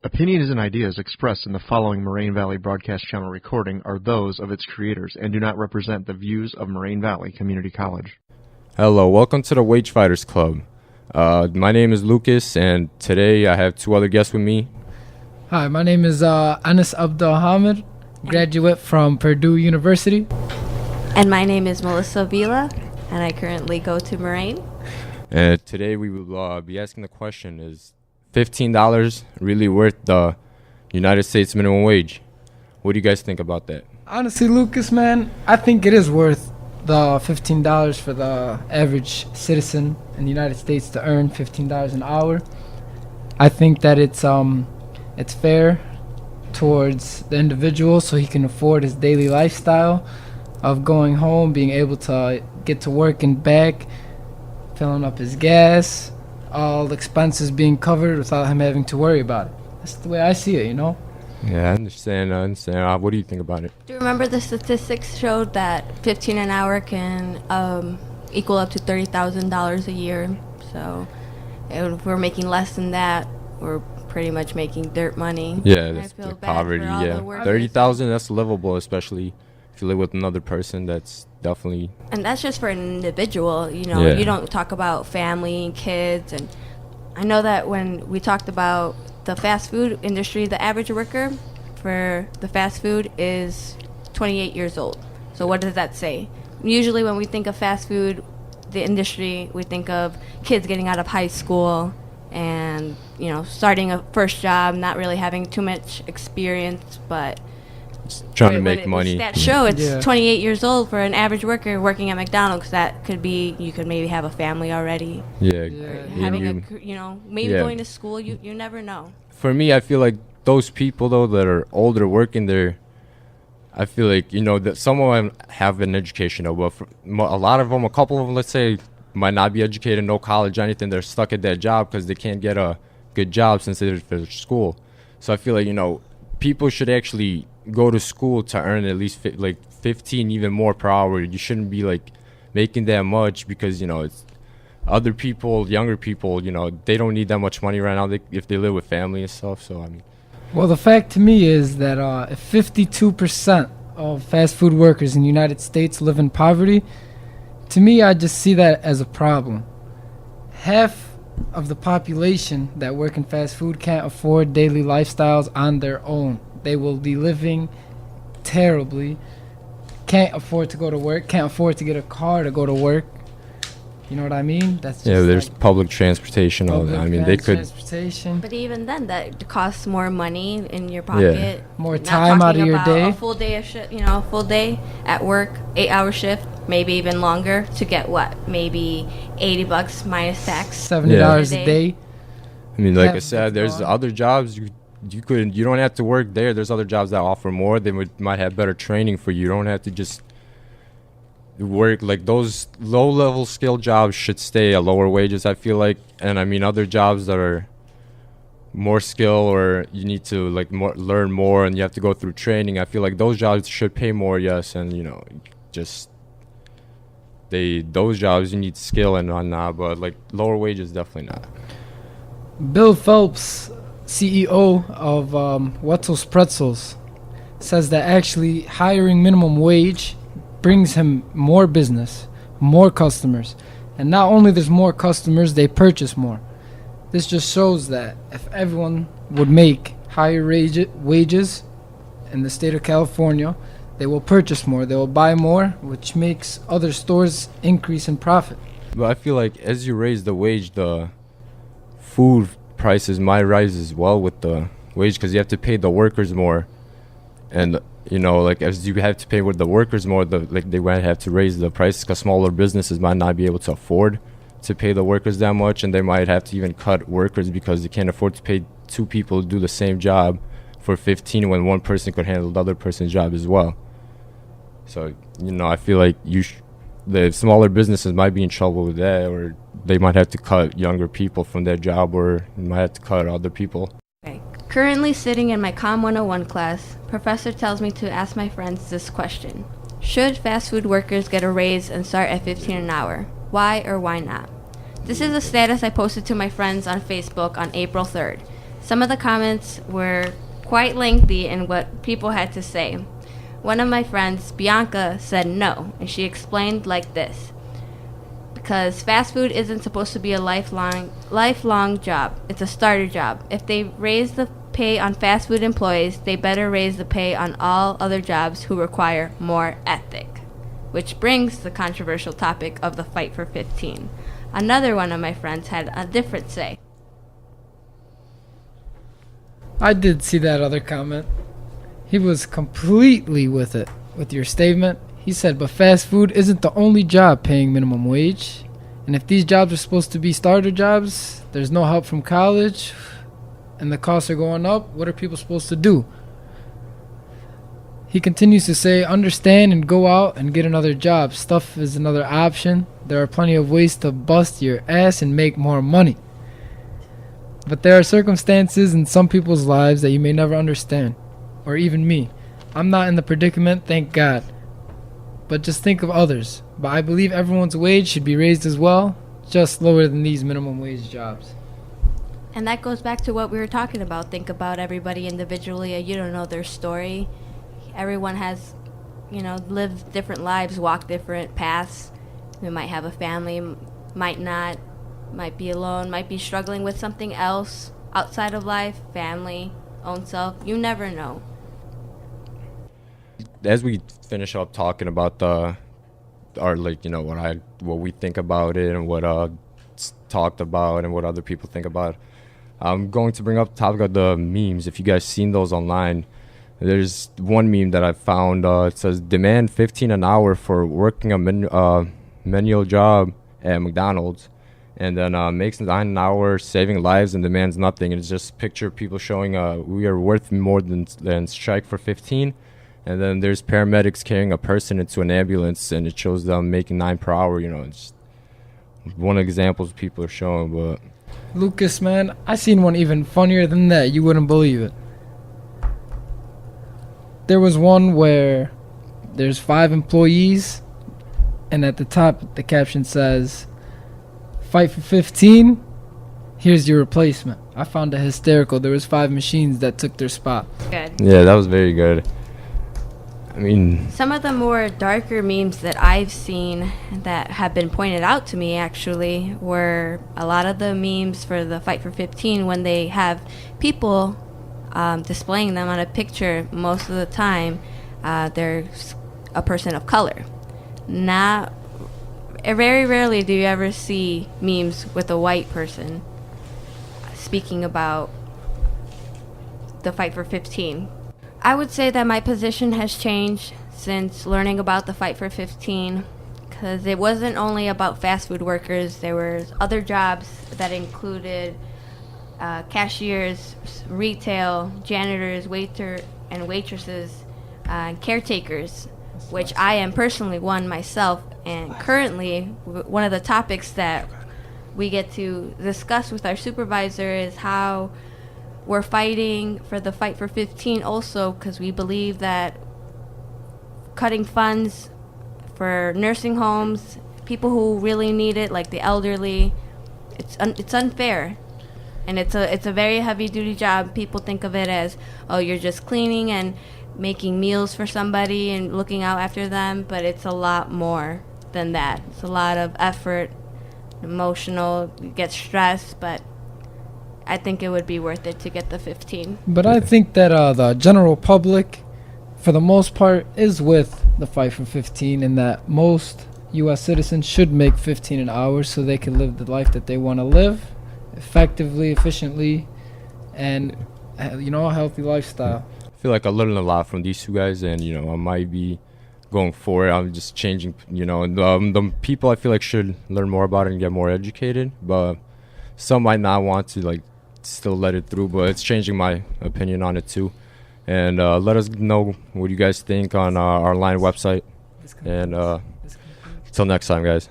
Opinions and ideas expressed in the following Moraine Valley Broadcast Channel recording are those of its creators and do not represent the views of Moraine Valley Community College. Hello, welcome to the Wage Fighters Club. My name is Lucas, and today I have two other guests with me. Hi, my name is Anas Abdulhamid, graduate from Purdue University. And my name is Melissa Vila, and I currently go to Moraine. And today we will be asking the question, is $15 really worth the United States minimum wage? What do you guys think about that? Honestly, Lucas, man, I think it is worth the $15 for the average citizen in the United States to earn $15 an hour. I think that it's fair towards the individual so he can afford his daily lifestyle of going home, being able to get to work and back, filling up his gas, all expenses being covered without him having to worry about it. That's the way I see it, you know? Yeah, I understand. What do you think about it? Do you remember the statistics showed that 15 an hour can equal up to $30,000 a year? So if we're making less than that, we're pretty much making dirt money. Yeah, that's the poverty. Yeah, 30,000, that's livable, especially if you live with another person. That's definitely. And that's just for an individual. You know, You don't talk about family and kids. And I know that when we talked about the fast food industry, the average worker for the fast food is 28 years old. So what does that say? Usually when we think of fast food, the industry, we think of kids getting out of high school and, you know, starting a first job, not really having too much experience, but trying to make money. That show, it's 28 years old for an average worker working at McDonald's. That could be, you could maybe have a family already. Yeah. Having maybe going to school. You never know. For me, I feel like those people though that are older working there, I feel like, you know, that some of them have an education, but for a lot of them, a couple of them, let's say, might not be educated, no college or anything. They're stuck at that job because they can't get a good job since they finished school. So I feel like, you know, people should actually go to school to earn at least 15 even more per hour. You shouldn't be like making that much because, you know, it's other people, younger people, you know, they don't need that much money right now if they live with family and stuff. So I mean, well, the fact to me is that if 52% of fast food workers in the United States live in poverty, to me, I just see that as a problem. Half of the population that work in fast food can't afford daily lifestyles on their own. They will be living terribly, can't afford to go to work, can't afford to get a car to go to work. You know what I mean? That's just there's public transportation. All that. I mean, they could. Transportation. But even then, that costs more money in your pocket. Yeah. More time out of your day. A full day of shit, a full day at work, 8-hour shift, maybe even longer to get what? Maybe $80 minus tax. $70 a day. I mean, like I said, there's other jobs you don't have to work there. There's other jobs that offer more. They might have better training for you. You don't have to just work like those low-level skill jobs should stay at lower wages, I feel like. And I mean, other jobs that are more skill or you need to learn more and you have to go through training, I feel like those jobs should pay more, yes. And you know, just those jobs you need skill and whatnot, but like lower wages definitely not. Bill Phelps, CEO of Wetzel's Pretzels, says that actually hiring minimum wage brings him more business, more customers. And not only there's more customers, they purchase more. This just shows that if everyone would make higher wages in the state of California, they will purchase more, they will buy more, which makes other stores increase in profit. But I feel like as you raise the wage, the food prices might rise as well with the wage because you have to pay the workers more. And you know, like as you have to pay with the workers more, they might have to raise the prices because smaller businesses might not be able to afford to pay the workers that much, and they might have to even cut workers because they can't afford to pay two people to do the same job for 15 when one person could handle the other person's job as well. So, you know, I feel like the smaller businesses might be in trouble with that, or they might have to cut younger people from their job, or might have to cut other people. Okay. Currently sitting in my Com 101 class, professor tells me to ask my friends this question. Should fast food workers get a raise and start at 15 an hour? Why or why not? This is a status I posted to my friends on Facebook on April 3rd. Some of the comments were quite lengthy in what people had to say. One of my friends, Bianca, said no, and she explained like this. Because fast food isn't supposed to be a lifelong job. It's a starter job. If they raise the pay on fast food employees, they better raise the pay on all other jobs who require more ethic. Which brings the controversial topic of the fight for 15. Another one of my friends had a different say. I did see that other comment. He was completely with it, with your statement. He said, but fast food isn't the only job paying minimum wage. And if these jobs are supposed to be starter jobs, there's no help from college, and the costs are going up, what are people supposed to do? He continues to say, understand and go out and get another job. Stuff is another option. There are plenty of ways to bust your ass and make more money. But there are circumstances in some people's lives that you may never understand, or even me. I'm not in the predicament, thank God. But just think of others. But I believe everyone's wage should be raised as well, just lower than these minimum wage jobs. And that goes back to what we were talking about. Think about everybody individually. You don't know their story. Everyone has, lived different lives, walked different paths. They might have a family, might not, might be alone, might be struggling with something else outside of life, family, own self. You never know. As we finish up talking about what we think about it and what talked about and what other people think about, I'm going to bring up the topic of the memes. If you guys seen those online, there's one meme that I found. It says, demand 15 an hour for working a menial job at McDonald's, and then makes 9 an hour saving lives and demands nothing. And it's just a picture of people showing we are worth more than strike for 15. And then there's paramedics carrying a person into an ambulance, and it shows them making 9 per hour. It's one example people are showing. But Lucas, man, I seen one even funnier than that. You wouldn't believe it. There was one where there's 5 employees, and at the top the caption says, fight for 15, here's your replacement. I found it hysterical. There was 5 machines that took their spot. Good. Yeah, that was very good. I mean, some of the more darker memes that I've seen that have been pointed out to me actually were a lot of the memes for the Fight for 15 when they have people displaying them on a picture. Most of the time, there's a person of color. Very rarely do you ever see memes with a white person speaking about the Fight for 15. I would say that my position has changed since learning about the Fight for 15, because it wasn't only about fast food workers. There were other jobs that included cashiers, retail, janitors, waiter and waitresses, caretakers, which I am personally one myself. And currently, one of the topics that we get to discuss with our supervisor is how we're fighting for the Fight for 15 also, because we believe that cutting funds for nursing homes, people who really need it, like the elderly, it's unfair. And it's a very heavy-duty job. People think of it as, oh, you're just cleaning and making meals for somebody and looking out after them, but it's a lot more than that. It's a lot of effort, emotional, you get stressed, but I think it would be worth it to get the 15. But I think that the general public, for the most part, is with the Fight for 15, and that most U.S. citizens should make 15 an hour so they can live the life that they want to live, effectively, efficiently, and a healthy lifestyle. I feel like I learned a lot from these 2 guys, and I might be going for it. I'm just changing. The people I feel like should learn more about it and get more educated, but some might not want to still let it through, but it's changing my opinion on it too. And let us know what you guys think on our online website. And till next time, guys.